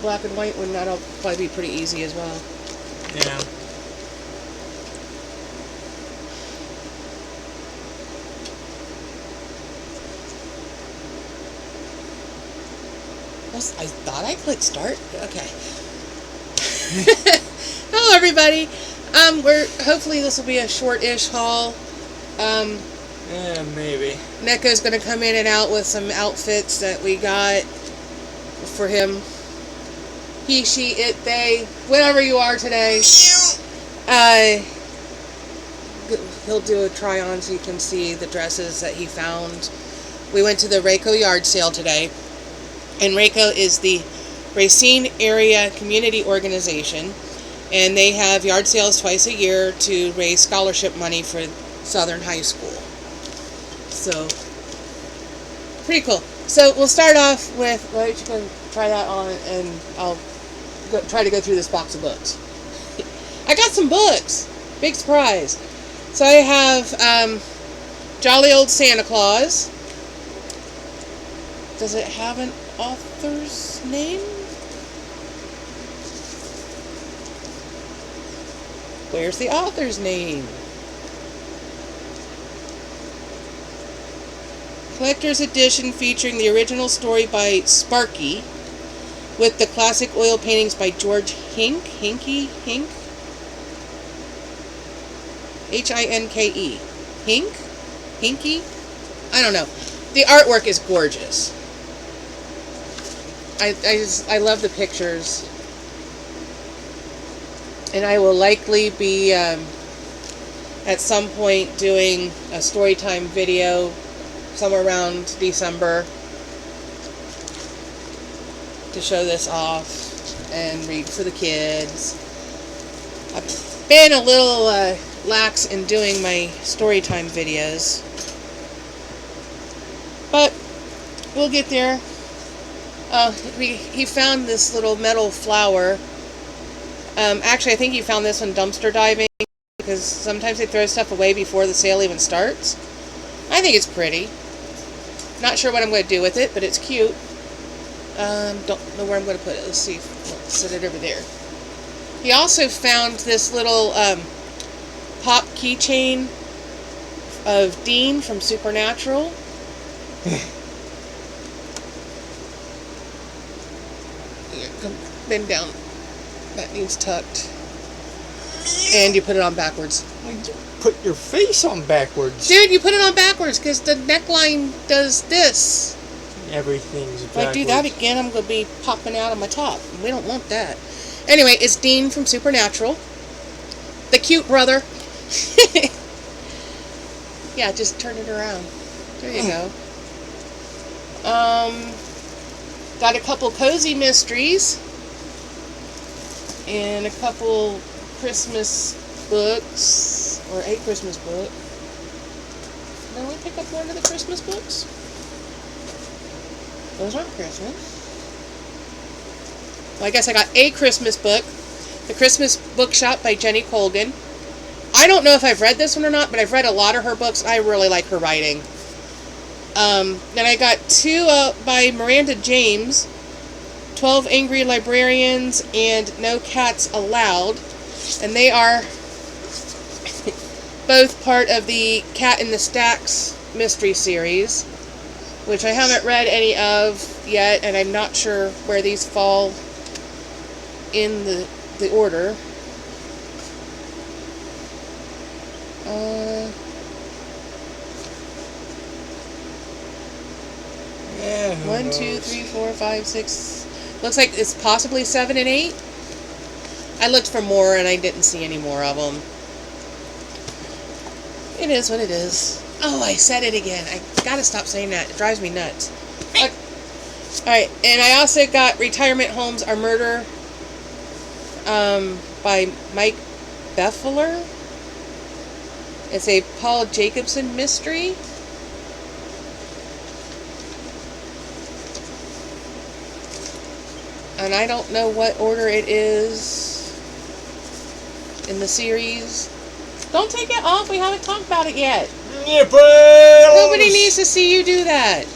black and white one, that'll probably be pretty easy as well. Yeah. I thought I clicked start. Okay. Hello, everybody. Hopefully this will be a short-ish haul. Yeah, maybe. NECA's going to come in and out with some outfits that we got for him. He, she, it, they, whatever you are today. He'll do a try-on so you can see the dresses that he found. We went to the RACO Yard Sale today. And RACO is the Racine Area Community Organization. And they have yard sales twice a year to raise scholarship money for Southern High School. So, pretty cool. So, we'll start off with, why don't you go try that on, and I'll try to go through this box of books. I got some books. Big surprise. So, I have Jolly Old Santa Claus. Does it have an author's name? Where's the author's name? Collector's edition featuring the original story by Sparky with the classic oil paintings by George Hink? Hink? H-I-N-K-E. Hink? Hinky? I don't know. The artwork is gorgeous. I love the pictures. And I will likely be at some point doing a storytime video somewhere around December to show this off and read for the kids. I've been a little lax in doing my storytime videos, but we'll get there. He found this little metal flower. Actually, I think he found this one dumpster diving, because sometimes they throw stuff away before the sale even starts. I think it's pretty. Not sure what I'm going to do with it, but it's cute. Don't know where I'm going to put it. Let's see. Let's set it over there. He also found this little pop keychain of Dean from Supernatural. Bend down. That needs tucked. And you put it on backwards. Put your face on backwards. Dude, you put it on backwards because the neckline does this. Everything's backwards. If I do that again, I'm going to be popping out of my top. We don't want that. Anyway, it's Dean from Supernatural. The cute brother. Yeah, just turn it around. There you go. Got a couple cozy mysteries. And a couple Christmas books, or a Christmas book. Did we pick up one of the Christmas books? Those aren't Christmas. Well, I guess I got a Christmas book. The Christmas Bookshop by Jenny Colgan. I don't know if I've read this one or not, but I've read a lot of her books. I really like her writing. Then I got two by Miranda James. 12 Angry Librarians and No Cats Allowed, and they are both part of the Cat in the Stacks mystery series, which I haven't read any of yet, and I'm not sure where these fall in the order. Yeah, 1, 2, 3, 4, 5, 6. Looks like it's possibly 7 and 8. I looked for more and I didn't see any more of them. It is what it is. Oh, I said it again. I gotta stop saying that. It drives me nuts. Alright, and I also got Retirement Homes Are Murder by Mike Beffeler. It's a Paul Jacobson mystery. And I don't know what order it is in the series. Don't take it off. We haven't talked about it yet. Nipples! Nobody needs to see you do that.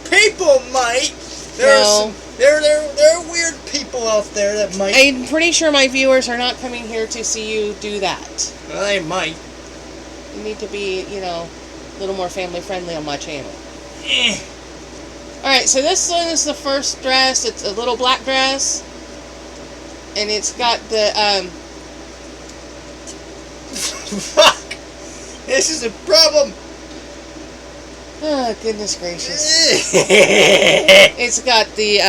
People might. There's There are weird people out there that might. I'm pretty sure my viewers are not coming here to see you do that. Well, they might. You need to be, a little more family friendly on my channel. Alright, so this one is the first dress. It's a little black dress. And it's got the, Fuck! This is a problem! Oh, goodness gracious. It's got the,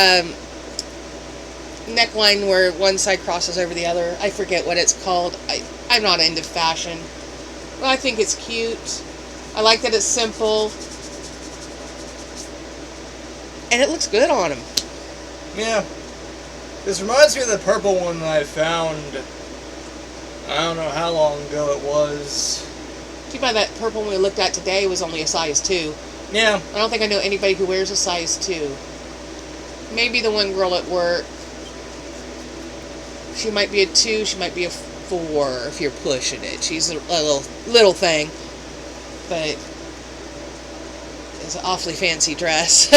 neckline where one side crosses over the other. I forget what it's called. I'm not into fashion. But I think it's cute. I like that it's simple. And it looks good on him. Yeah. This reminds me of the purple one that I found. I don't know how long ago it was. Too bad that purple one we looked at today was only a size 2. Yeah. I don't think I know anybody who wears a size 2. Maybe the one girl at work. She might be a 2, she might be a 4 if you're pushing it. She's a little thing. But it's an awfully fancy dress.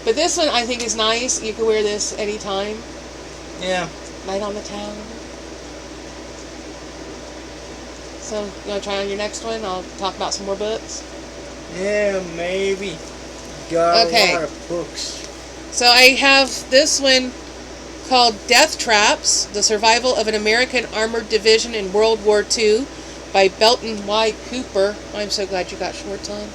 But this one I think is nice. You can wear this anytime. Yeah. Night on the town. So, you want to try on your next one? I'll talk about some more books. Yeah, maybe. Got Okay. a lot of books. So I have this one called Death Traps, The Survival of an American Armored Division in World War II by Belton Y. Cooper. I'm so glad you got shorts on.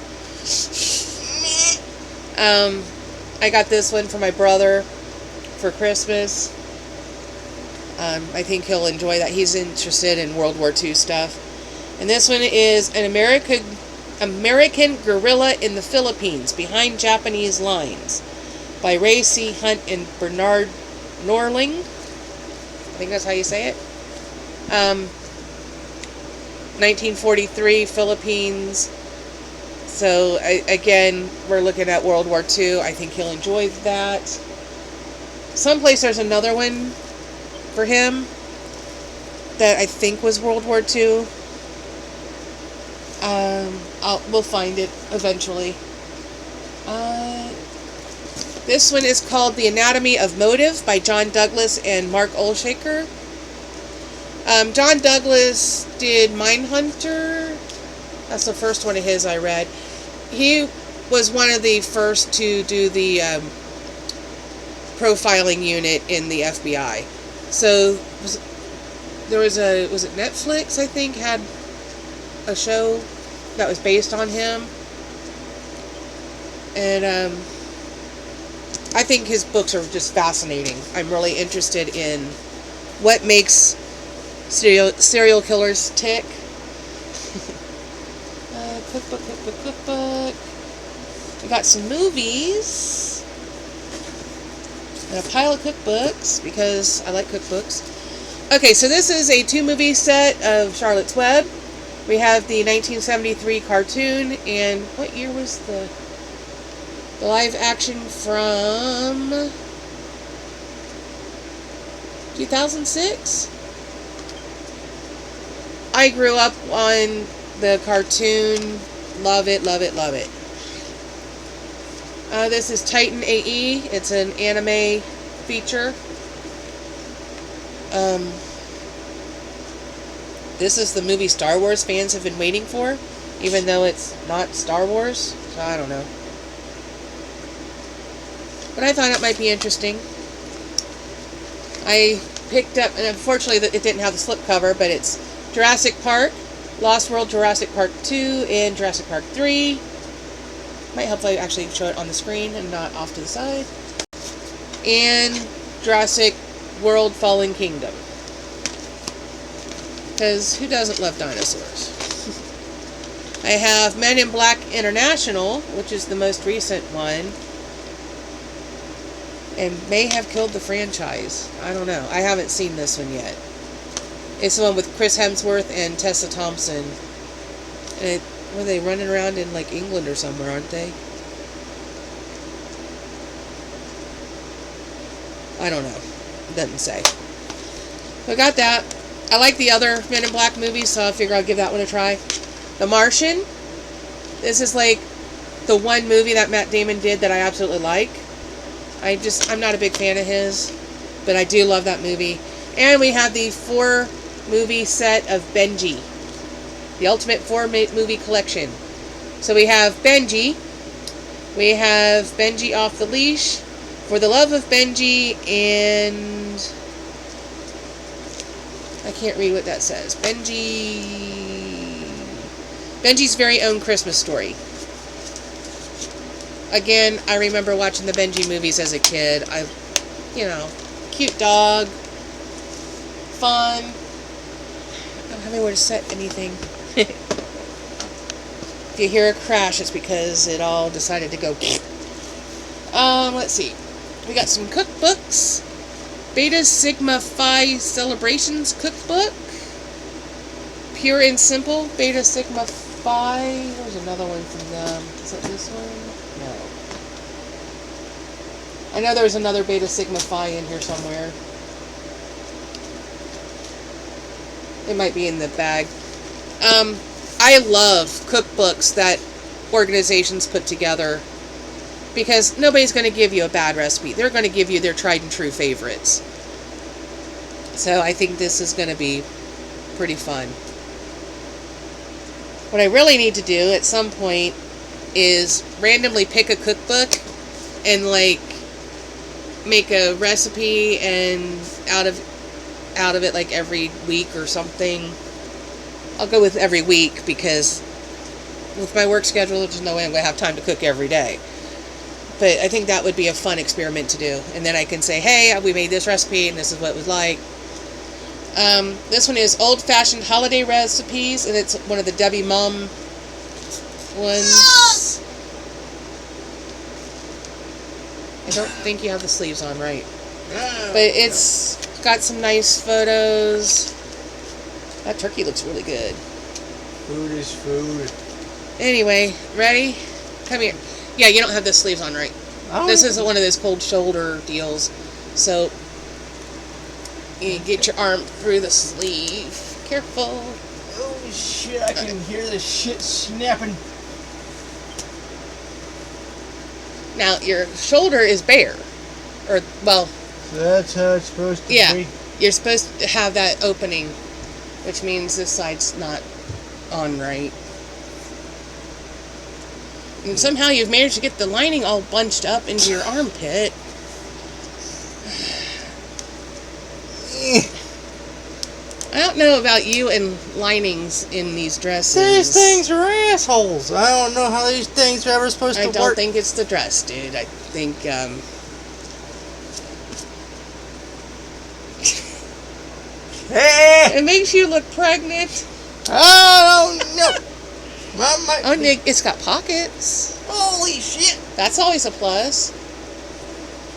I got this one for my brother for Christmas. I think he'll enjoy that. He's interested in World War II stuff. And this one is an American Guerrilla in the Philippines, Behind Japanese Lines, by Ray C. Hunt and Bernard Norling. I think that's how you say it. 1943, Philippines. So, again, we're looking at World War II. I think he'll enjoy that. Someplace there's another one for him that I think was World War II. We'll find it eventually. This one is called The Anatomy of Motive by John Douglas and Mark Olshaker. John Douglas did Mindhunter. That's the first one of his I read. He was one of the first to do the profiling unit in the FBI. So was it Netflix, I think, had a show that was based on him. And I think his books are just fascinating. I'm really interested in what makes serial killers tick. Cookbook. We got some movies. And a pile of cookbooks, because I like cookbooks. Okay, so this is a 2-movie set of Charlotte's Web. We have the 1973 cartoon, and what year was the live action from? 2006? I grew up on the cartoon. Love it, love it, love it. This is Titan AE. It's an anime feature. This is the movie Star Wars fans have been waiting for, even though it's not Star Wars. So I don't know. But I thought it might be interesting. I picked up, and unfortunately it didn't have the slipcover, but it's Jurassic Park, Lost World, Jurassic Park 2, and Jurassic Park 3. Might help if I actually show it on the screen and not off to the side. And Jurassic World Fallen Kingdom. Because who doesn't love dinosaurs? I have Men in Black International, which is the most recent one. And may have killed the franchise. I don't know. I haven't seen this one yet. It's the one with Chris Hemsworth and Tessa Thompson. And were they running around in like England or somewhere, aren't they? I don't know. It doesn't say. So I got that. I like the other Men in Black movies, so I figure I'll give that one a try. The Martian. This is like the one movie that Matt Damon did that I absolutely like. I'm not a big fan of his, but I do love that movie. And we have the 4-movie set of Benji, the ultimate 4-movie collection. So we have Benji, we have Benji Off the Leash, For the Love of Benji, and I can't read what that says. Benji's Very Own Christmas Story. Again, I remember watching the Benji movies as a kid. Cute dog, fun. I don't have anywhere to set anything. If you hear a crash, it's because it all decided to go. Let's see. We got some cookbooks. Beta Sigma Phi Celebrations Cookbook. Pure and Simple Beta Sigma Phi. There's another one from them. Is that this one? No. I know there's another Beta Sigma Phi in here somewhere. It might be in the bag. I love cookbooks that organizations put together, because nobody's going to give you a bad recipe. They're going to give you their tried and true favorites. So I think this is going to be pretty fun. What I really need to do at some point is randomly pick a cookbook and make a recipe and out of it like every week or something. I'll go with every week, because with my work schedule, there's no way I'm going to have time to cook every day. But I think that would be a fun experiment to do. And then I can say, hey, we made this recipe and this is what it was like. This one is Old Fashioned Holiday Recipes, and it's one of the Debbie Mum ones. I don't think you have the sleeves on right. But it's got some nice photos. That turkey looks really good. Food is food. Anyway, ready? Come here. Yeah, you don't have the sleeves on right. This is one of those cold shoulder deals. So, you get your arm through the sleeve. Careful. Oh shit, I can hear the shit snapping. Now, your shoulder is bare. Or, well... So that's how it's supposed to be? Yeah, you're supposed to have that opening, which means this side's not on right. And somehow you've managed to get the lining all bunched up into your armpit. I don't know about you and linings in these dresses. These things are assholes. I don't know how these things are ever supposed to work. I don't think it's the dress, dude. I think, it makes you look pregnant. I don't know. Oh, Nick, it's got pockets. Holy shit. That's always a plus.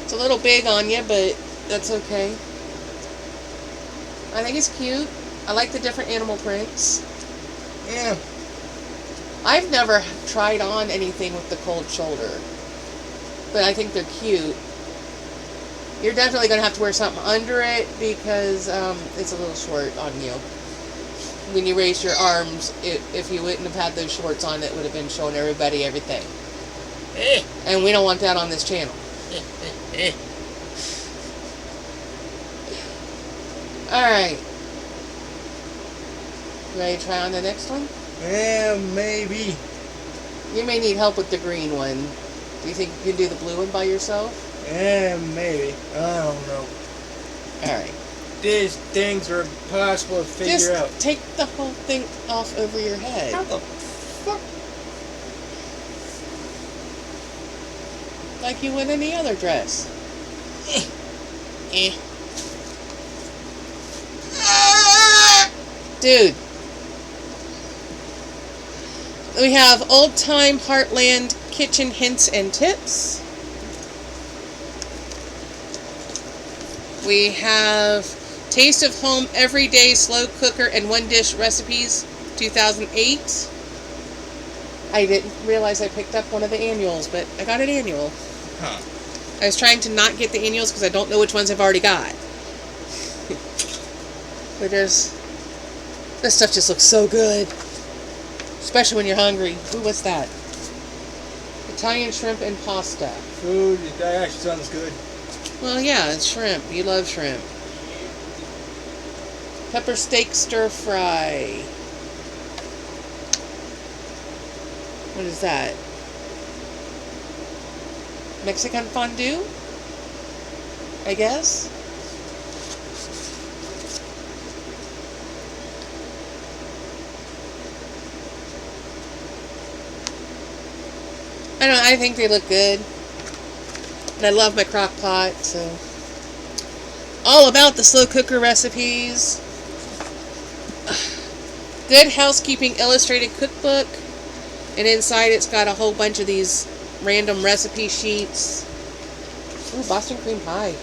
It's a little big on you, but that's okay. I think it's cute. I like the different animal prints. Yeah. I've never tried on anything with the cold shoulder, but I think they're cute. You're definitely going to have to wear something under it, because it's a little short on you. When you raise your arms, if you wouldn't have had those shorts on, it would have been showing everybody everything. And we don't want that on this channel. Alright. Ready to try on the next one? Yeah, maybe. You may need help with the green one. Do you think you can do the blue one by yourself? Yeah, maybe. I don't know. Alright. These things are impossible to figure out. Just take the whole thing off over your head. How the fuck? Like you would any other dress. Dude. We have Old Time Heartland Kitchen Hints and Tips. We have Taste of Home Everyday Slow Cooker and One Dish Recipes 2008. I didn't realize I picked up one of the annuals, but I got an annual. Huh. I was trying to not get the annuals because I don't know which ones I've already got. But this stuff just looks so good. Especially when you're hungry. Ooh, what's that? Italian shrimp and pasta. Food, that actually sounds good. Well, yeah, it's shrimp. You love shrimp. Pepper steak stir fry. What is that? Mexican fondue? I guess? I don't know, I think they look good. And I love my crock pot, so. All about the slow cooker recipes. Good Housekeeping Illustrated Cookbook. And inside it's got a whole bunch of these random recipe sheets. Ooh, Boston cream pie.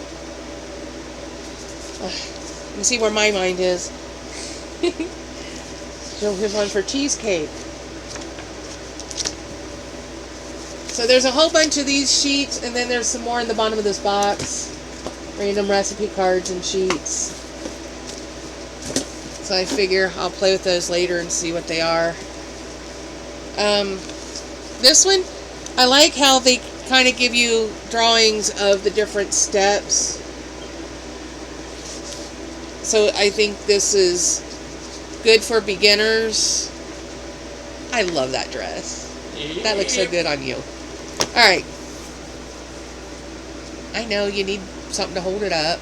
You can see where my mind is. So here's one for cheesecake. So there's a whole bunch of these sheets, and then there's some more in the bottom of this box. Random recipe cards and sheets. So I figure I'll play with those later and see what they are. This one, I like how they kind of give you drawings of the different steps. So I think this is good for beginners. I love that dress. That looks so good on you. Alright. I know you need something to hold it up.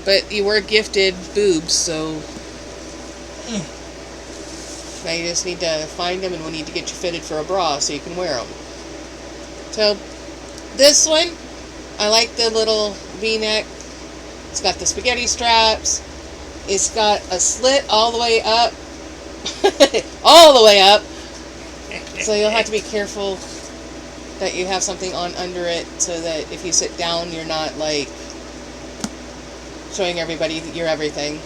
But you were gifted boobs, so now you just need to find them, and we need to get you fitted for a bra so you can wear them. So this one, I like the little V-neck. It's got the spaghetti straps. It's got a slit all the way up. All the way up. So you'll have to be careful that you have something on under it so that if you sit down, you're not like showing everybody that you're everything.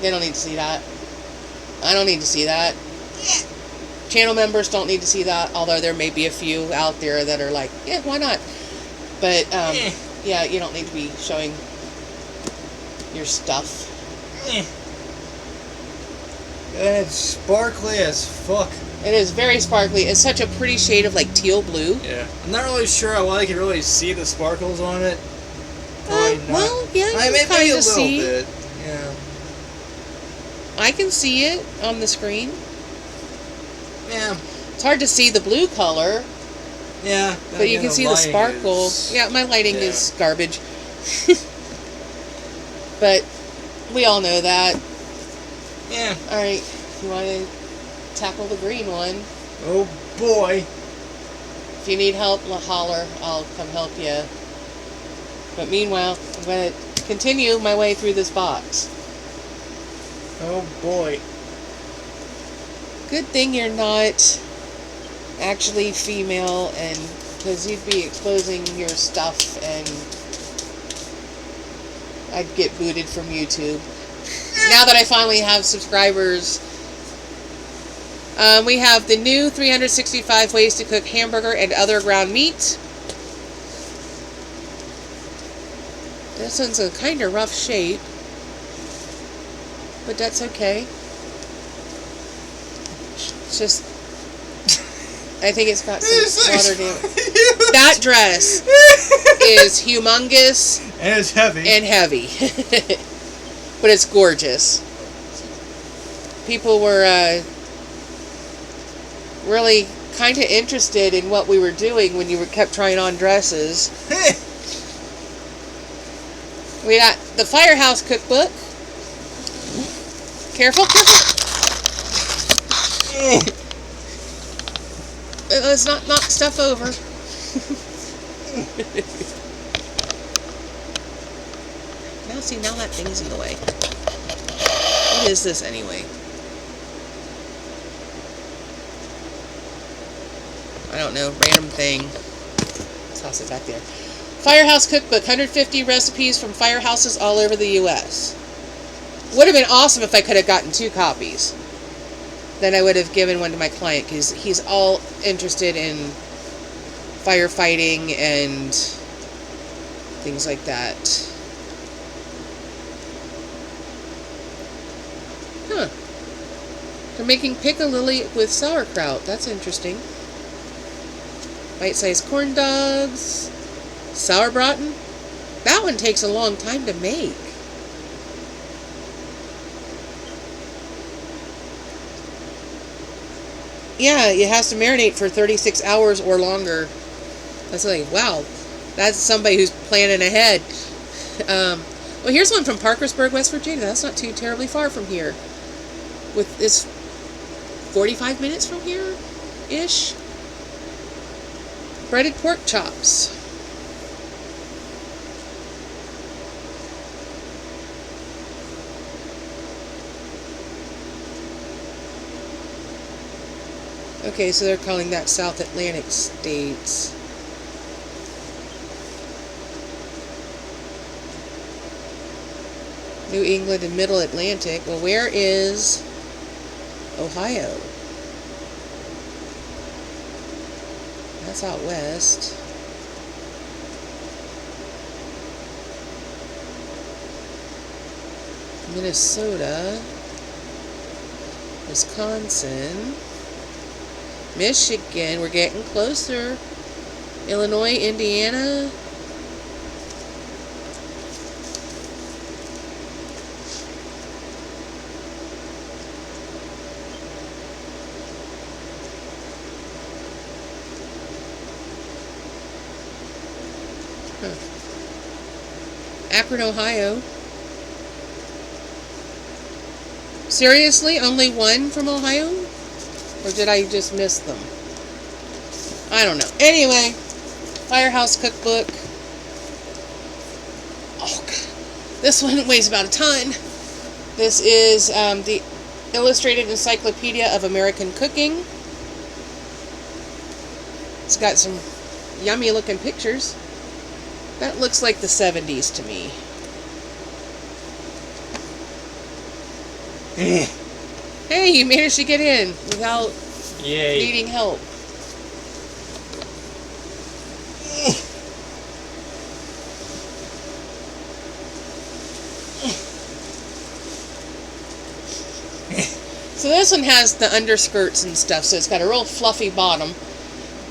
They don't need to see that. I don't need to see that. Channel members don't need to see that, although there may be a few out there that are like, yeah, why not? But, yeah, you don't need to be showing your stuff. And it's sparkly as fuck. It is very sparkly. It's such a pretty shade of like teal blue. Yeah. I'm not really sure how well I can really see the sparkles on it. Probably not. Well, yeah, you maybe can kind a of little see. bit. Yeah. I can see it on the screen. Yeah. It's hard to see the blue color. Yeah. But you can see the sparkle. Yeah, my lighting Yeah. is garbage. But we all know that. Yeah. Alright, you want to tackle the green one? Oh boy. If you need help, holler. I'll come help you. But meanwhile, I'm going to continue my way through this box. Oh boy. Good thing you're not actually female, and because you'd be exposing your stuff and I'd get booted from YouTube. Now that I finally have subscribers, we have the new 365 ways to cook hamburger and other ground meat. This one's a kind of rough shape, but that's okay. It's just, I think it's got some water damage. That dress is humongous. And it's heavy. And heavy. But it's gorgeous. People were really kind of interested in what we were doing when you kept trying on dresses. We got the Firehouse Cookbook. Careful, careful. Let's not knock stuff over. Now see, now that thing's in the way. What is this anyway? I don't know, random thing. Let's toss it back there. Firehouse Cookbook, 150 recipes from firehouses all over the U.S. Would have been awesome if I could have gotten 2 copies. Then I would have given one to my client, because he's all interested in firefighting and things like that. Huh. They're making piccalilli with sauerkraut. That's interesting. Bite-sized corn dogs. Sauerbraten. That one takes a long time to make. Yeah, it has to marinate for 36 hours or longer. That's like, wow. That's somebody who's planning ahead. Well, here's one from Parkersburg, West Virginia. That's not too terribly far from here. It's 45 minutes from here-ish. Breaded pork chops. Okay, so they're calling that South Atlantic states. New England and Middle Atlantic. Well, where is Ohio? That's out west. Minnesota. Wisconsin. Michigan. We're getting closer. Illinois, Indiana. Akron, Ohio. Seriously? Only one from Ohio? Or did I just miss them? I don't know. Anyway, Firehouse Cookbook. Oh, God. This one weighs about a ton. This is the Illustrated Encyclopedia of American Cooking. It's got some yummy looking pictures. That looks like the 70s to me. Hey, you managed to get in without needing help. So this one has the underskirts and stuff, so it's got a real fluffy bottom.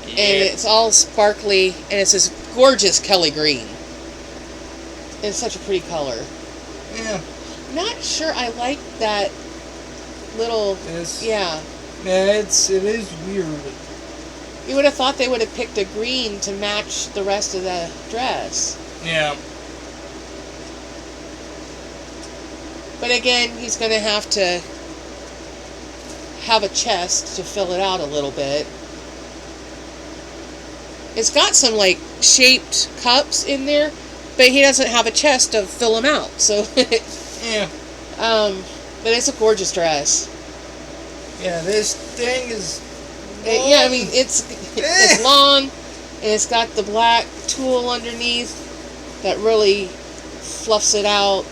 And it's all sparkly, and it's this gorgeous Kelly green. It's such a pretty color. Yeah. Not sure I like that little... Yeah, it is weird. You would have thought they would have picked a green to match the rest of the dress. Yeah. But again, he's going to have a chest to fill it out a little bit. It's got some, like, shaped cups in there, but he doesn't have a chest to fill them out, so... Yeah. But it's a gorgeous dress. Yeah, this thing is long. Yeah, I mean, it's long, and it's got the black tulle underneath that really fluffs it out.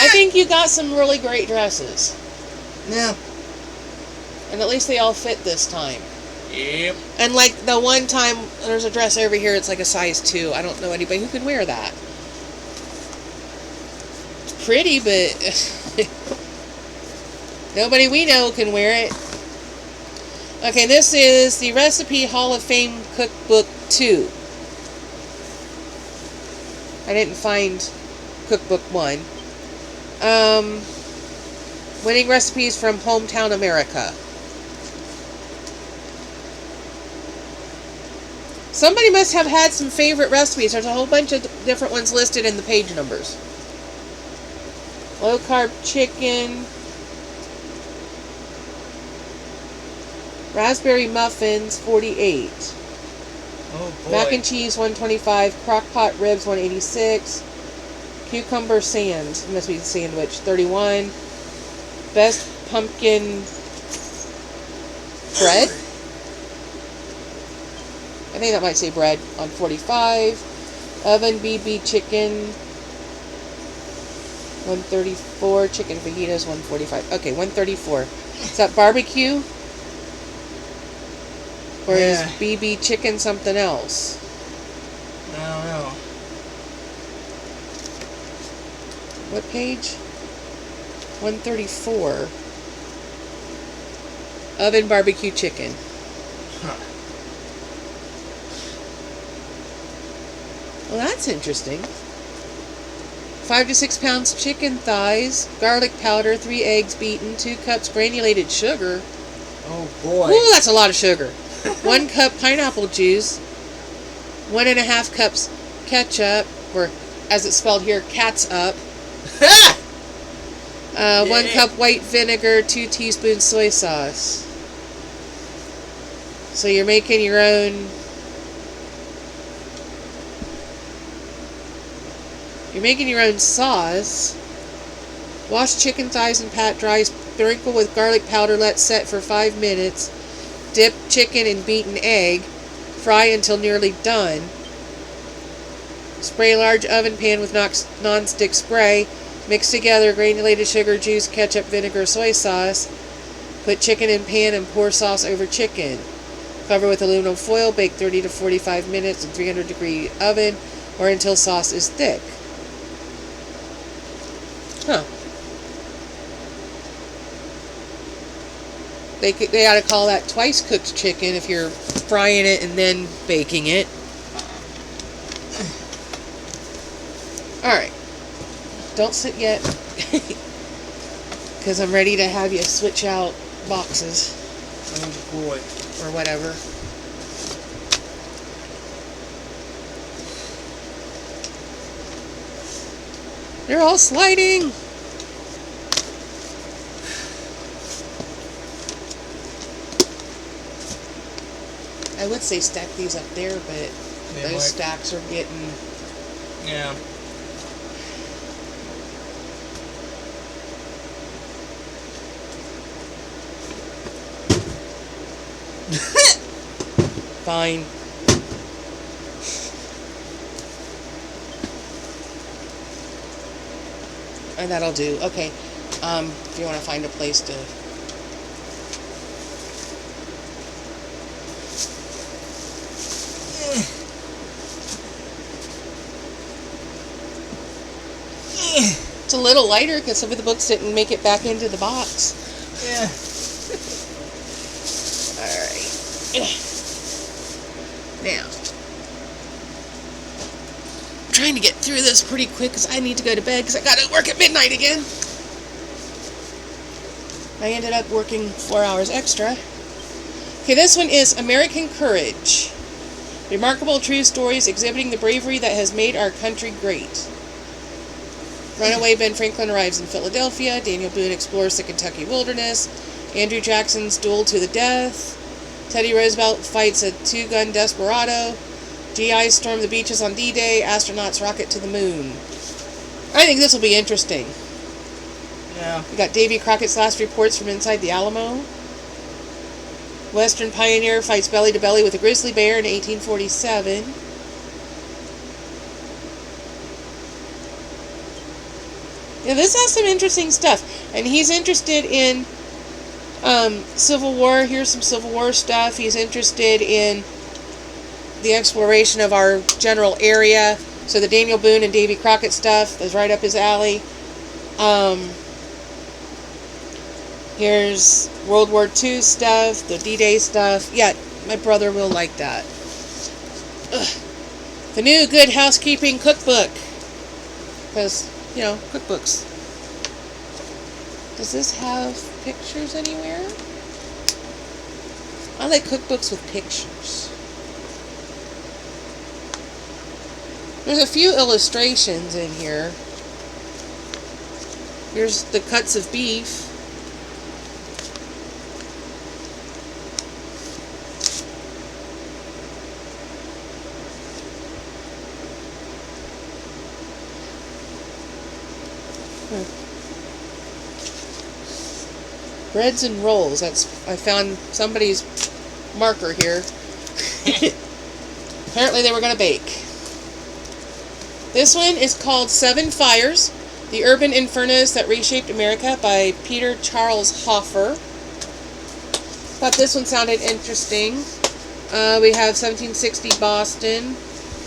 I think you got some really great dresses. Yeah. And at least they all fit this time. Yep. And like the one time, there's a dress over here, it's like a size 2. I don't know anybody who can wear that. It's pretty, but nobody we know can wear it. Okay, this is the Recipe Hall of Fame Cookbook 2. I didn't find Cookbook 1. Winning recipes from Hometown America. Somebody must have had some favorite recipes. There's a whole bunch of different ones listed in the page numbers. Low carb chicken. Raspberry muffins, 48. Oh boy. Mac and cheese, 125. Crock pot ribs, 186. Cucumber sand, must be the sandwich, 31. Best pumpkin bread. I think that might say bread on 45. Oven BB chicken, 134. Chicken fajitas, 145. Okay, 134. Is that barbecue? Or is BB chicken something else? No. What page? 134. Oven barbecue chicken. Huh. Well, that's interesting. 5 to 6 pounds chicken thighs, garlic powder, 3 eggs beaten, 2 cups granulated sugar. Oh boy. Ooh, that's a lot of sugar. 1 cup pineapple juice, 1.5 cups ketchup, or as it's spelled here, cat's up. 1 cup white vinegar, 2 teaspoons soy sauce. So you're making your own. You're making your own sauce. Wash chicken thighs and pat dry. Sprinkle with garlic powder. Let set for 5 minutes. Dip chicken in beaten egg. Fry until nearly done. Spray large oven pan with non-stick spray. Mix together granulated sugar, juice, ketchup, vinegar, soy sauce. Put chicken in pan and pour sauce over chicken. Cover with aluminum foil. Bake 30 to 45 minutes in 300-degree oven or until sauce is thick. Huh. They ought to call that twice cooked chicken if you're frying it and then baking it. Alright. Don't sit yet. Because I'm ready to have you switch out boxes. Oh boy. Or whatever. They're all sliding. I would say stack these up there, but those stacks are getting... Yeah. Fine. And that'll do. Okay. If you want to find a place to... It's a little lighter because some of the books didn't make it back into the box. Yeah. Alright. Now, I'm trying to get through this pretty quick because I need to go to bed because I got to work at midnight again. I ended up working 4 hours extra. Okay, this one is American Courage. Remarkable true stories exhibiting the bravery that has made our country great. Runaway Ben Franklin arrives in Philadelphia. Daniel Boone explores the Kentucky wilderness. Andrew Jackson's duel to the death. Teddy Roosevelt fights a two-gun desperado. GIs storm the beaches on D-Day. Astronauts rocket to the moon. I think this will be interesting. Yeah. We got Davy Crockett's last reports from inside the Alamo. Western pioneer fights belly to belly with a grizzly bear in 1847. Yeah, this has some interesting stuff. And he's interested in Civil War. Here's some Civil War stuff. He's interested in the exploration of our general area. So the Daniel Boone and Davy Crockett stuff is right up his alley. Here's World War II stuff, the D-Day stuff. Yeah, my brother will like that. Ugh. The new Good Housekeeping cookbook. Because, you know, cookbooks. Does this have pictures anywhere? I like cookbooks with pictures. There's a few illustrations in here. Here's the cuts of beef. Breads and rolls. I found somebody's marker here. Apparently they were going to bake. This one is called 7 Fires, The Urban Infernos That Reshaped America by Peter Charles Hoffer. Thought this one sounded interesting. We have 1760 Boston,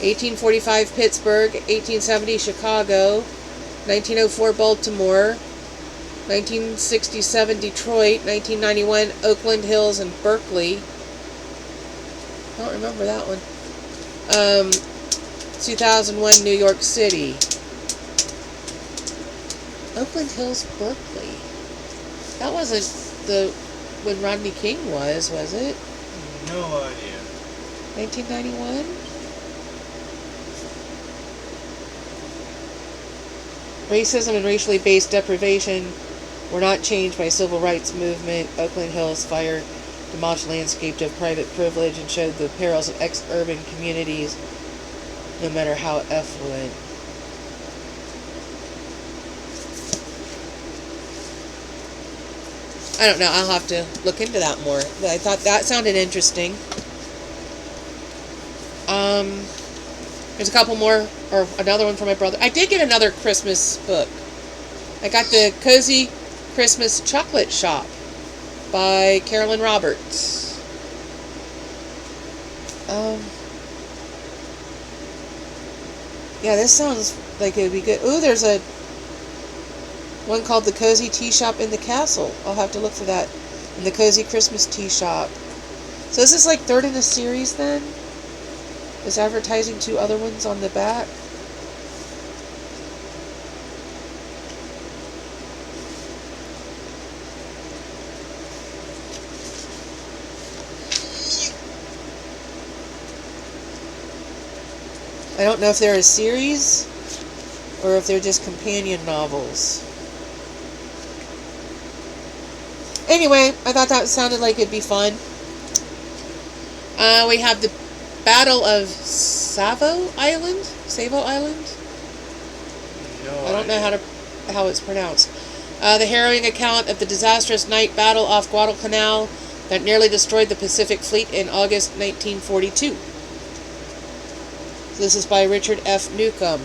1845 Pittsburgh, 1870 Chicago, 1904 Baltimore, 1967 Detroit, 1991 Oakland Hills and Berkeley. I don't remember that one. 2001 New York City. Oakland Hills, Berkeley. That wasn't when Rodney King was it? No idea. 1991? Racism and racially based deprivation were not changed by civil rights movement. Oakland Hills fire demolished landscape of private privilege and showed the perils of ex-urban communities, no matter how affluent. I don't know. I'll have to look into that more. But I thought that sounded interesting. There's a couple more, or another one for my brother. I did get another Christmas book. I got the Cozy Christmas Chocolate Shop by Carolyn Roberts. Yeah, this sounds like it would be good. Ooh, there's a one called the Cozy Tea Shop in the Castle. I'll have to look for that. And the Cozy Christmas Tea Shop. So is this like third in a series then? Is advertising 2 other ones on the back? I don't know if they're a series or if they're just companion novels. Anyway, I thought that sounded like it'd be fun. We have the Battle of Savo Island? No I don't know idea. how it's pronounced. The harrowing account of the disastrous night battle off Guadalcanal that nearly destroyed the Pacific Fleet in August 1942. This is by Richard F. Newcomb.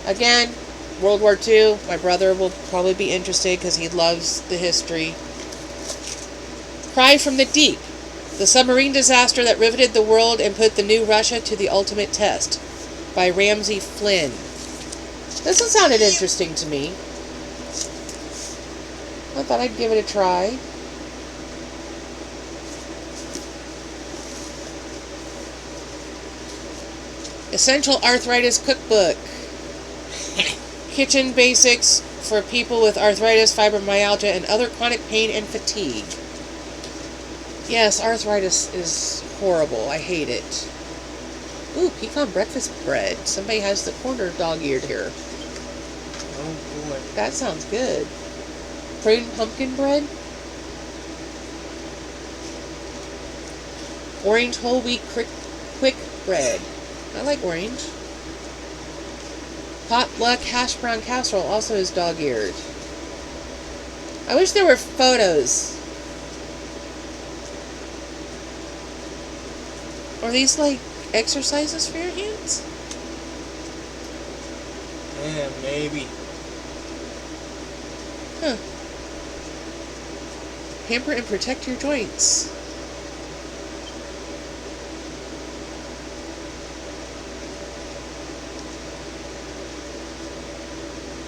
Again, World War II. My brother will probably be interested because he loves the history. Cry from the Deep. The submarine disaster that riveted the world and put the new Russia to the ultimate test. By Ramsey Flynn. This one sounded interesting to me. I thought I'd give it a try. Essential Arthritis Cookbook. Kitchen basics for people with arthritis, fibromyalgia, and other chronic pain and fatigue. Yes, arthritis is horrible. I hate it. Ooh, pecan breakfast bread. Somebody has the corner dog-eared here. Oh boy. That sounds good. Prune pumpkin bread. Orange whole wheat quick bread. I like orange. Potluck hash brown casserole also is dog-eared. I wish there were photos. Are these like exercises for your hands? Yeah, maybe. Huh. Pamper and protect your joints.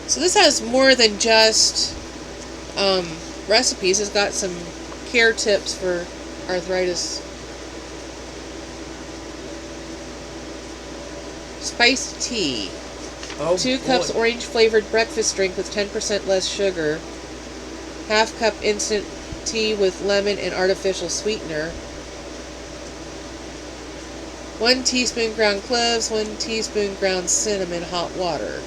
So this has more than just recipes. It's got some care tips for arthritis. Spiced tea. Oh, 2 cups boy. orange flavored breakfast drink with 10% less sugar. Half cup instant tea with lemon and artificial sweetener. 1 teaspoon ground cloves, 1 teaspoon ground cinnamon, hot water.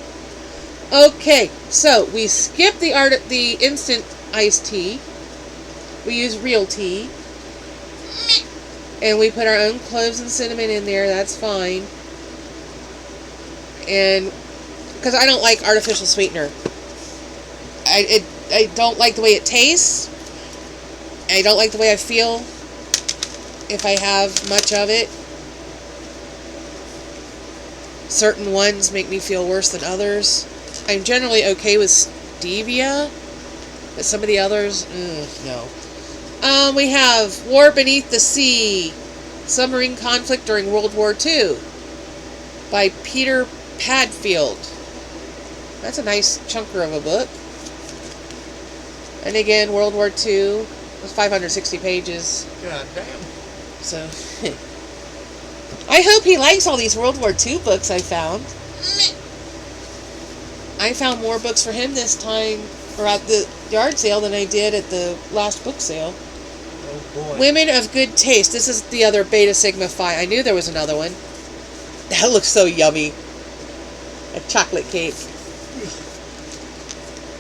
Okay, so we skip the instant iced tea. We use real tea. And we put our own cloves and cinnamon in there, that's fine. And because I don't like artificial sweetener. I don't like the way it tastes. I don't like the way I feel if I have much of it. Certain ones make me feel worse than others. I'm generally okay with stevia, but some of the others, no. We have War Beneath the Sea, Submarine Conflict During World War II by Peter Padfield. That's a nice chunker of a book. And again, World War II. It was 560 pages. God damn. So, I hope he likes all these World War II books I found. I found more books for him this time, or at the yard sale, than I did at the last book sale. Oh boy. Women of Good Taste. This is the other Beta Sigma Phi. I knew there was another one. That looks so yummy. A chocolate cake.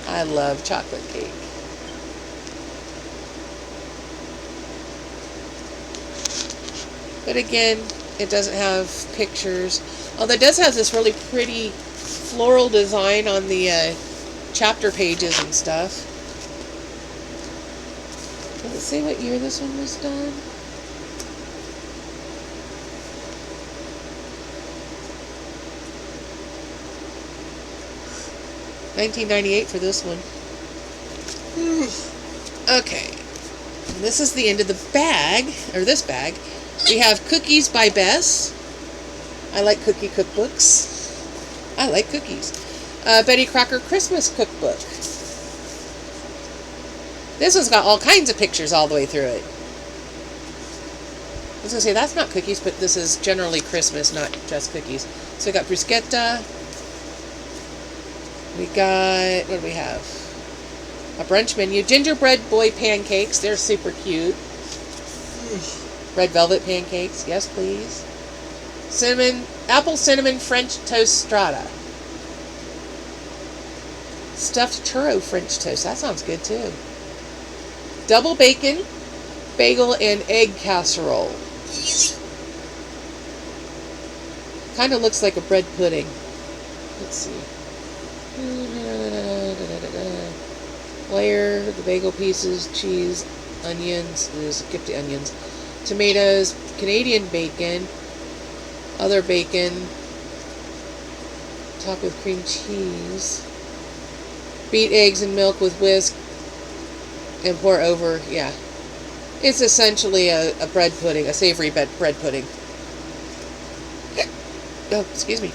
I love chocolate cake. But again, it doesn't have pictures. Although it does have this really pretty floral design on the chapter pages and stuff. Does it say what year this one was done? $19.98 for this one. Okay. And this is the end of the bag, or this bag. We have Cookies by Bess. I like cookie cookbooks. I like cookies. Betty Crocker Christmas Cookbook. This one's got all kinds of pictures all the way through it. I was going to say, that's not cookies, but this is generally Christmas, not just cookies. So we got bruschetta. We got, what do we have? A brunch menu. Gingerbread boy pancakes. They're super cute. Red velvet pancakes. Yes, please. Apple cinnamon French toast strata. Stuffed churro French toast. That sounds good too. Double bacon, bagel, and egg casserole. Kind of looks like a bread pudding. Let's see. Layer, the bagel pieces, cheese, onions. Skip the onions. Tomatoes, Canadian bacon, other bacon, topped with cream cheese, beat eggs and milk with whisk, and pour over. Yeah, it's essentially a bread pudding, a savory bread pudding. Oh, excuse me.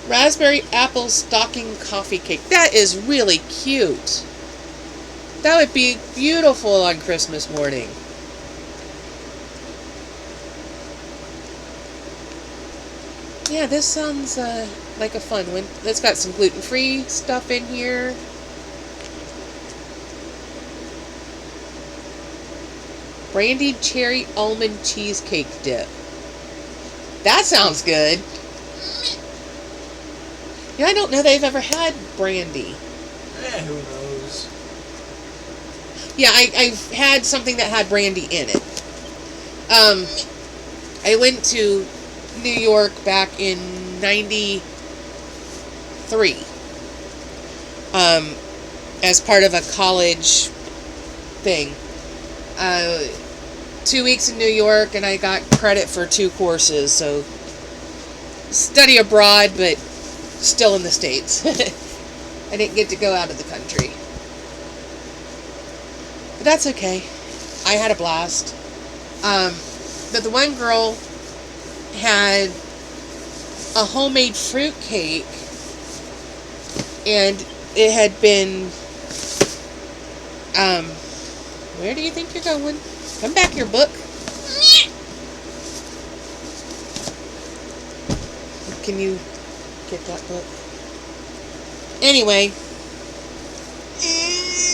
Raspberry apple stocking coffee cake. That is really cute. That would be beautiful on Christmas morning. Yeah, this sounds like a fun one. It's got some gluten-free stuff in here. Brandied cherry almond cheesecake dip. That sounds good. Yeah, I don't know they've ever had brandy. Who knows? Yeah, I've had something that had brandy in it. I went to New York back in '93 as part of a college thing. 2 weeks in New York, and I got credit for 2 courses, so study abroad, but still in the States. I didn't get to go out of the country. But that's okay. I had a blast. But the one girl had a homemade fruit cake, and it had been, where do you think you're going? Come back here, book. Can you get that book? Anyway,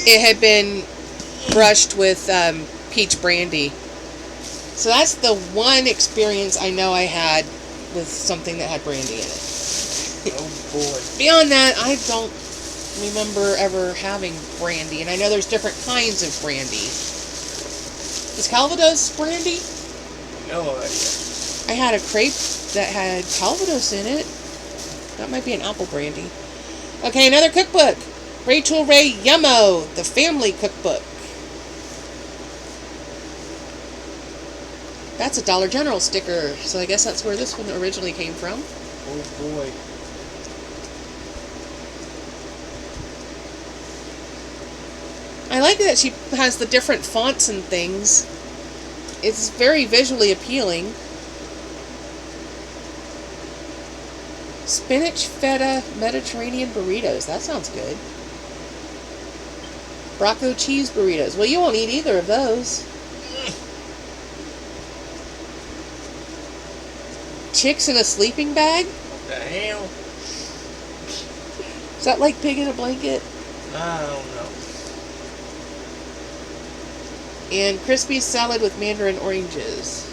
it had been brushed with peach brandy. So that's the one experience I know I had with something that had brandy in it. Oh boy. Beyond that, I don't remember ever having brandy, and I know there's different kinds of brandy. Is Calvados brandy? No idea. I had a crepe that had Calvados in it. That might be an apple brandy. Okay, another cookbook. Rachel Ray Yummo, the family cookbook. That's a Dollar General sticker, so I guess that's where this one originally came from. Oh boy. I like that she has the different fonts and things. It's very visually appealing. Spinach feta Mediterranean burritos. That sounds good. RACO cheese burritos. Well, you won't eat either of those. Chicks in a sleeping bag? What the hell? Is that like pig in a blanket? I don't know. And crispy salad with mandarin oranges.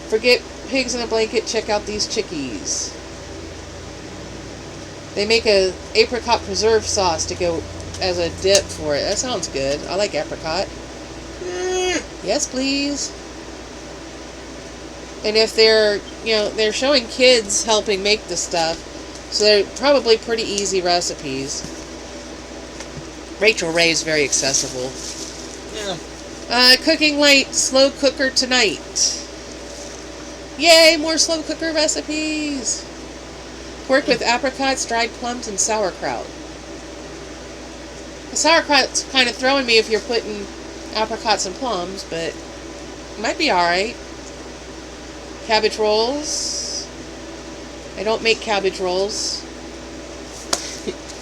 Forget pigs in a blanket, check out these chickies. They make a apricot preserve sauce to go as a dip for it. That sounds good. I like apricot. Yes, please. And if they're showing kids helping make the stuff, so they're probably pretty easy recipes. Rachel Ray's very accessible. Yeah. Cooking light, slow cooker tonight. Yay, more slow cooker recipes. Work with apricots, dried plums, and sauerkraut. The sauerkraut's kind of throwing me if you're putting apricots and plums, but it might be alright. Cabbage rolls. I don't make cabbage rolls.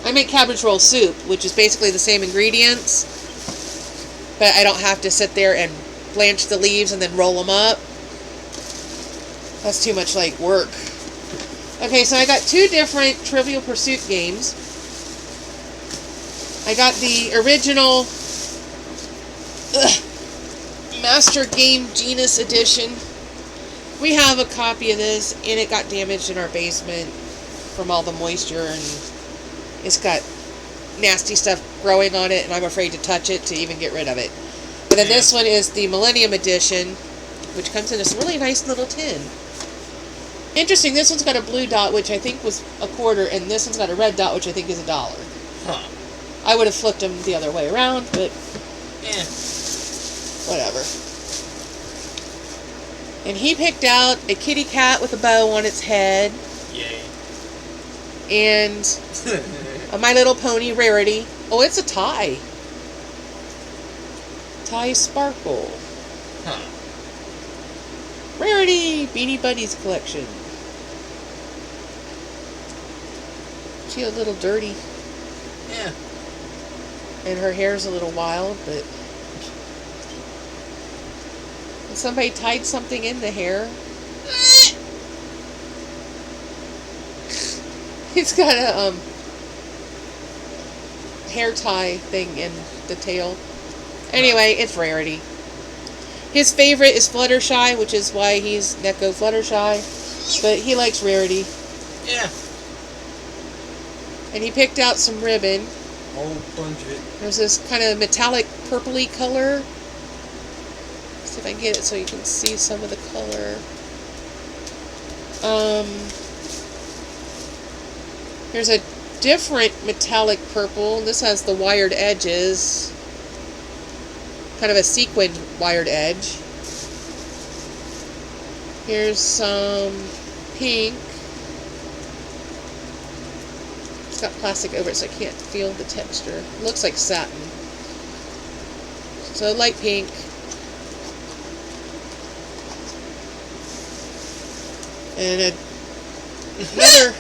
I make cabbage roll soup, which is basically the same ingredients, but I don't have to sit there and blanch the leaves and then roll them up. That's too much like work. Okay, so I got 2 different Trivial Pursuit games. I got the original Master Game Genus Edition. We have a copy of this, and it got damaged in our basement from all the moisture, and it's got nasty stuff growing on it, and I'm afraid to touch it to even get rid of it. And then this one is the Millennium Edition, which comes in this really nice little tin. Interesting, this one's got a blue dot, which I think was $0.25, and this one's got a red dot, which I think is $1. Huh. I would have flipped them the other way around, but whatever. And he picked out a kitty cat with a bow on its head. Yay. And a My Little Pony rarity. Oh, it's a tie. Tie Sparkle. Huh. Rarity! Beanie Buddies collection. She's a little dirty. Yeah. And her hair's a little wild, but... And somebody tied something in the hair. He's got a, hair tie thing in the tail. Anyway, it's Rarity. His favorite is Fluttershy, which is why he's Neko Fluttershy. But he likes Rarity. Yeah. And he picked out some ribbon. Whole bunch of it. There's this kind of metallic purpley color. Let's see if I can get it so you can see some of the color. There's a different metallic purple. This has the wired edges. Kind of a sequined wired edge. Here's some pink. It's got plastic over it, so I can't feel the texture. It looks like satin. So light pink. And another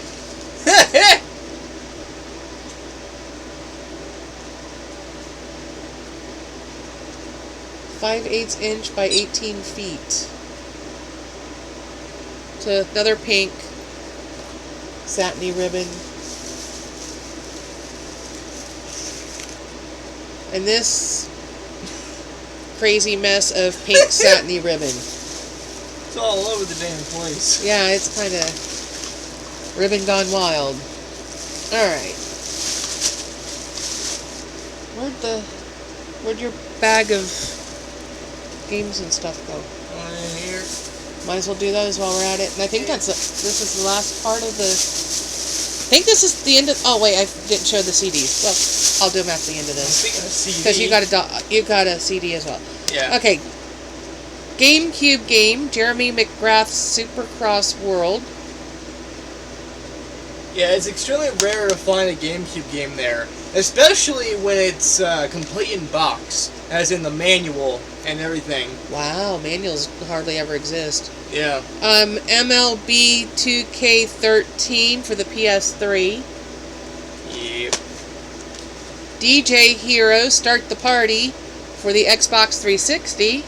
5/8 inch by 18 feet. So another pink satiny ribbon. And this crazy mess of pink satiny ribbon. It's all over the damn place. Yeah, it's kind of ribbon gone wild. Alright. Where'd your bag of games and stuff go? Here. Might as well do those while we're at it. And I think this is the last part of the... I think this is the end of... Oh, wait, I didn't show the CDs. Well, I'll do them at the end of this. Speaking of CD... Because you got a CD as well. Yeah. Okay. GameCube game, Jeremy McGrath's Supercross World. Yeah, it's extremely rare to find a GameCube game there. Especially when it's complete in box. as in the manual and everything. Wow, manuals hardly ever exist. Yeah. MLB 2K13 for the PS3. Yep. DJ Hero Start the Party for the Xbox 360.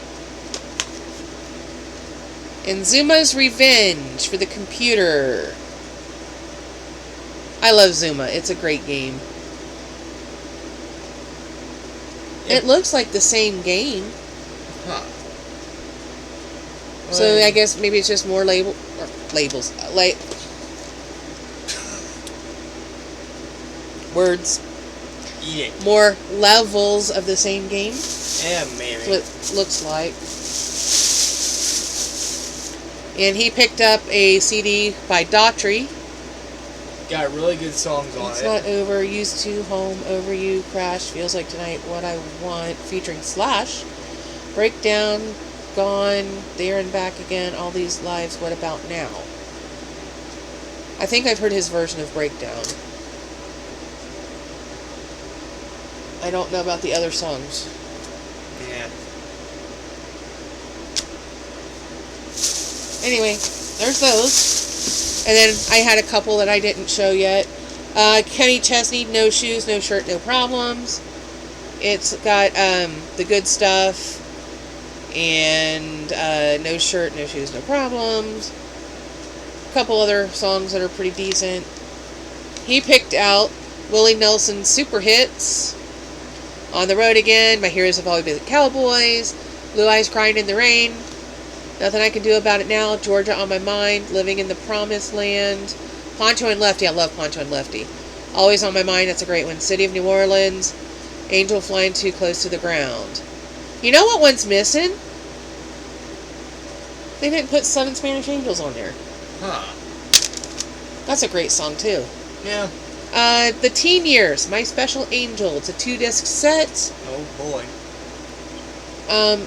And Zuma's Revenge for the computer. I love Zuma. It's a great game. It looks like the same game. Huh. So I guess maybe it's just more labels. Words. Yeah. More levels of the same game. Yeah, maybe. That's what it looks like. And he picked up a CD by Daughtry. Got really good songs on It's it. Not Over, Used to, Home, Over You, Crash, Feels Like Tonight, What I Want, featuring Slash, Breakdown, Gone, There and Back Again, All These Lives, What About Now? I think I've heard his version of Breakdown. I don't know about the other songs. Yeah. Anyway, there's those. And then I had a couple that I didn't show yet. Kenny Chesney, No Shoes, No Shirt, No Problems. It's got The Good Stuff and No Shirt, No Shoes, No Problems. A couple other songs that are pretty decent. He picked out Willie Nelson's Super Hits, On the Road Again, My Heroes Have Always Been Cowboys, Blue Eyes Crying in the Rain, Nothing I Can Do About It Now, Georgia on My Mind, Living in the Promised Land, Poncho and Lefty. I love Poncho and Lefty. Always on My Mind. That's a great one. City of New Orleans, Angel Flying Too Close to the Ground. You know what one's missing? They didn't put 7 Spanish Angels on there. Huh. That's a great song, too. Yeah. The Teen Years, My Special Angel. It's a 2-disc set. Oh, boy.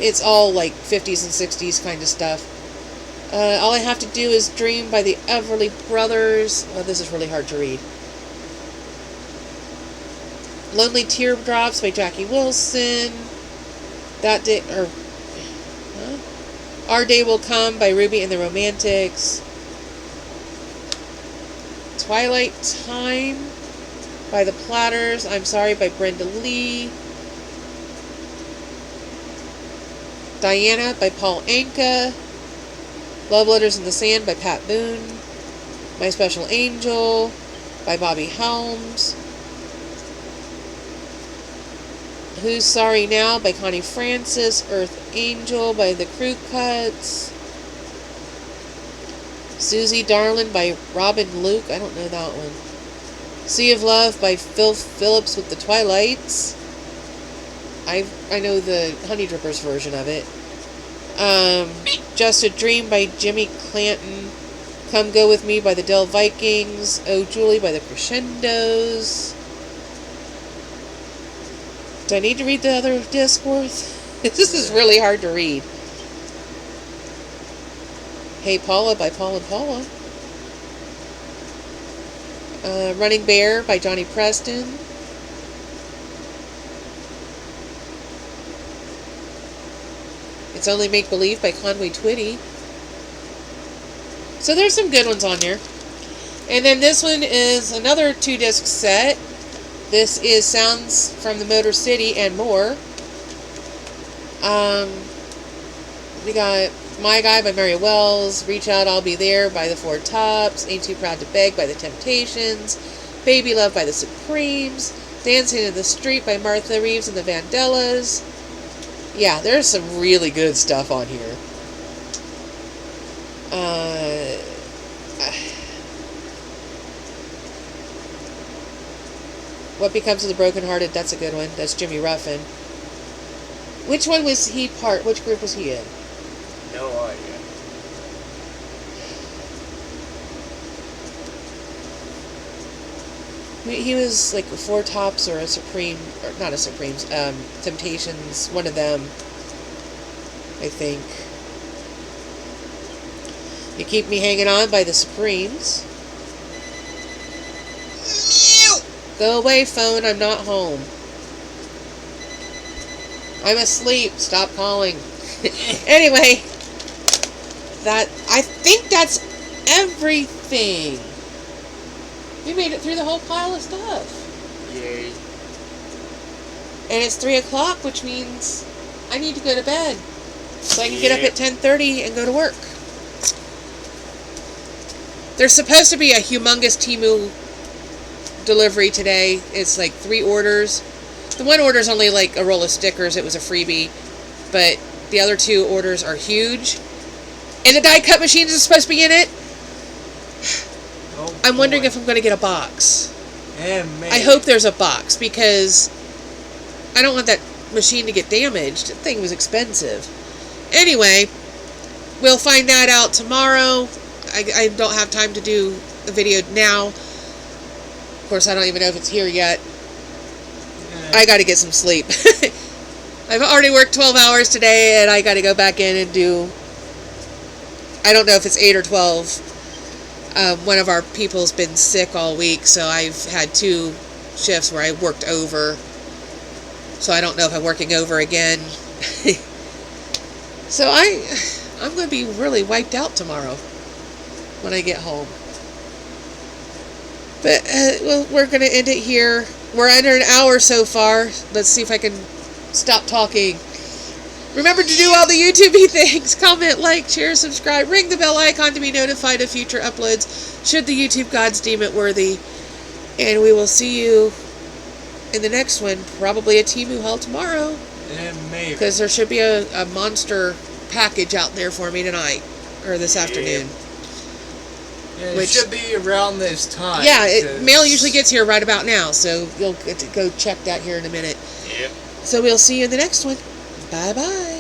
It's all like 50s and 60s kind of stuff. All I Have to Do Is Dream by the Everly Brothers. Oh, this is really hard to read. Lonely Teardrops by Jackie Wilson. Our Day Will Come by Ruby and the Romantics. Twilight Time by the Platters. I'm Sorry by Brenda Lee. Diana by Paul Anka. Love Letters in the Sand by Pat Boone. My Special Angel by Bobby Helms. Who's Sorry Now by Connie Francis. Earth Angel by the Crew Cuts. Susie Darlin by Robin Luke. I don't know that one. Sea of Love by Phil Phillips with the Twilights. I know the Honey Drippers version of it. Just a Dream by Jimmy Clanton. Come Go With Me by the Dell Vikings. Oh Julie by the Crescendos. Do I need to read the other disc worth? This is really hard to read. Hey Paula by Paul and Paula. Running Bear by Johnny Preston. It's Only Make Believe by Conway Twitty. So there's some good ones on there. And then this one is another 2-disc set. This is Sounds from the Motor City and More. We got My Guy by Mary Wells, Reach Out, I'll Be There by the Four Tops, Ain't Too Proud to Beg by the Temptations, Baby Love by the Supremes, Dancing in the Street by Martha Reeves and the Vandellas. Yeah, there's some really good stuff on here. What Becomes of the Brokenhearted, that's a good one. That's Jimmy Ruffin. Which one was he which group was he in? No idea. He was like a Four Tops or a Supreme, or not a Supremes, Temptations, one of them, I think. You Keep Me Hanging On by the Supremes. Go Away Phone, I'm Not Home. I'm asleep. Stop calling. Anyway, I think that's everything. We made it through the whole pile of stuff. Yay. And it's 3 o'clock, which means I need to go to bed. So I can get up at 10:30 and go to work. There's supposed to be a humongous Temu delivery today. It's like 3 orders. The one order is only like a roll of stickers. It was a freebie. But the other 2 orders are huge. And the die cut machines are supposed to be in it. Oh, I'm wondering if I'm going to get a box. Maybe. I hope there's a box because I don't want that machine to get damaged. That thing was expensive. Anyway, we'll find that out tomorrow. I don't have time to do the video now. Of course, I don't even know if it's here yet. I got to get some sleep. I've already worked 12 hours today, and I got to go back in and do, I don't know if it's 8 or 12. One of our people's been sick all week, so I've had 2 shifts where I worked over. So I don't know if I'm working over again. So I'm going to be really wiped out tomorrow when I get home. But well, we're going to end it here. We're under an hour so far. Let's see if I can stop talking. Remember to do all the YouTube-y things. Comment, like, share, subscribe. Ring the bell icon to be notified of future uploads should the YouTube gods deem it worthy. And we will see you in the next one. Probably a Temu haul tomorrow. Maybe. Because there should be a monster package out there for me tonight. Or this afternoon. Yeah, it should be around this time. Yeah, mail usually gets here right about now. So you'll get to go check that here in a minute. Yep. So we'll see you in the next one. Bye-bye.